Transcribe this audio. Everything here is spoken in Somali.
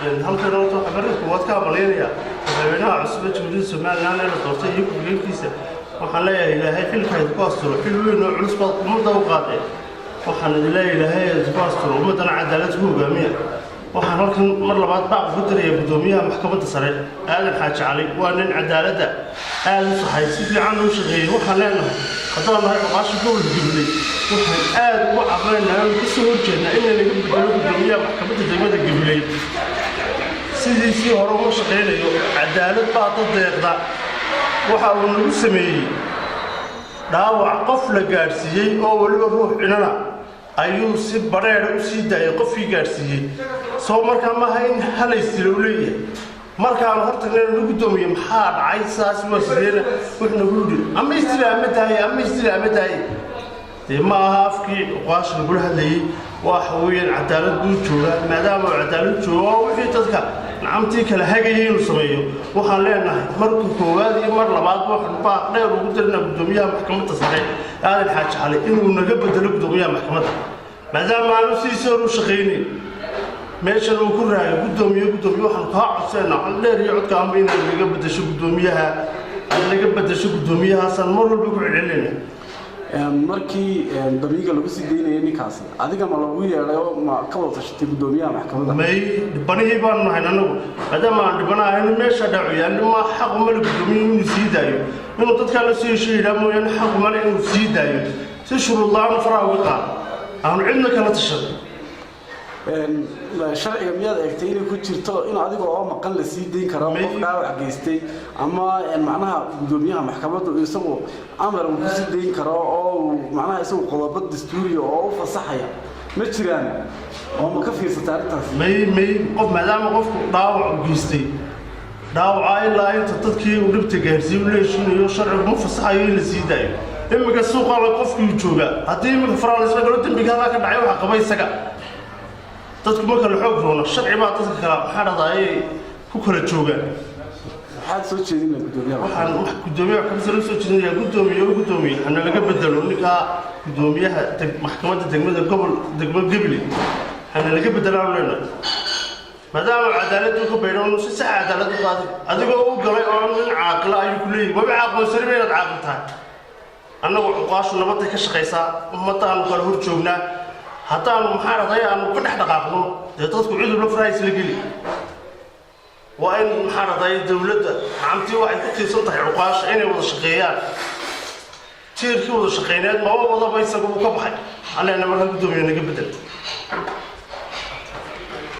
هل كانوا حبرك وقت كاملين وحبينا عصبة جمهورية سوماليلاند إلى دورتي يكون كيسة وحنا إلهي كل كيد باستر كل عصبة مدة وقاطع وحنا إلهي باستر ومدة عدالته جميع وحنا لكن مرة بعد بعض فترة بدوميها محكمة السرير هذا الحاج علي وأن عدالته هذا صحيح سيدي عنه شغيل وحنا حتى الله يعطاش دول الجبلي وحنا وعملنا كسور جنا إننا نقبل بدوميها محكمة الدجمة الجبلي سيدي هرم شغيل عدالة بعض الضيق وحاولنا نسميه داوع قفل قارسية أو ولا روح إننا أيوه سب بريء وسيد قفي قارسية سو مركا ما هين هلا يستلوليه مركا هرتنا نقدم يمحار عيساس وسيرنا ونقول أما يستلامتها ما هافكي واش نقول هذه وحويا عدالة جوجا ما دام عدالة جوجا وفي تذكر نعمتي كلا هجين وسميه وخلينا مركو كوادي مر لبعض وحن باق غير وقدرنا قدوميها محكمة الصحيح هذا الحاج علي إنه نقبل قدوميها محكمة ما دام ما نسيسر وشغيني ماشي لو كنا قدومي وحن قاعد سنة على ريعود كاملين اللي قبل شو قدوميها اللي قبل شو قدوميها سنمر بقول علينا markii damiga lagu sii deynayay ninkaas adiga ma lagu yeeray ma ka wada tashatay gudoomiyaha maxkamadda may dibanihi baan nahay anagu hadama aan dibanahay meesha dhacayaan ma xaq ma gudoomiyaha inuu sii daayo inuu dadka la sii sheeyo mooyaan xaq ma inuu sii daayo si shuruudaan faraawiqa aan cidna kala tashan sharciga miyaad eegtay inay ku jirto in adiga oo maqan la sii deyn karo qof dhaawac geystay ama macnaha gudoomiyaha maxkamaddu isagu amar uu ku sii deyn karo oo macnaha isagu qodobo dastuuri oo u fasaxaya ma jiraan oo ma ka fiirsatay arrintaas may qof maadaama qofku dhaawac geystay dhaawac ilaa inta dadkii uu dhibta gaarsiin leeshinayo sharcigu ma fasaxayo in la sii daayo imika suuqa la qofkii jooga haddii imika Faransiiska galo dambiga ka dhacay waxa qabay isaga dadku marka la xoog roono sharci baa dadka kala xaraday ku kala joogaan waxaad soo jeedinay gudoomiyaha waxaan gudoomiyaha ka soo jeedinaya gudoomiye ana laga bedelo ninka gudoomiyaha maxkamadda degmada Gibli ana laga bedelaan leena maadaama cadaaladdu ku beeroon si sax cadaalad qaadi adigoo u galay oo nin caaqil ay ku leeyahay ma caaqilsan inaad caaqiltaa annagu xuquuqaashu nabadda ka shaqeysaa ummadaan kala hor joognaa haddaan maxaa raday aan ku dhex dhaqaaqno dadku cid la farays la gali waa in maxaa raday dawladda amti waxay ku tiirsan tahay xuquuqash inay wada shaqeeyaan tiirkii wada shaqeyneed ma wada baysagu ka baxay allana markaa gudoomiyaha naga bedel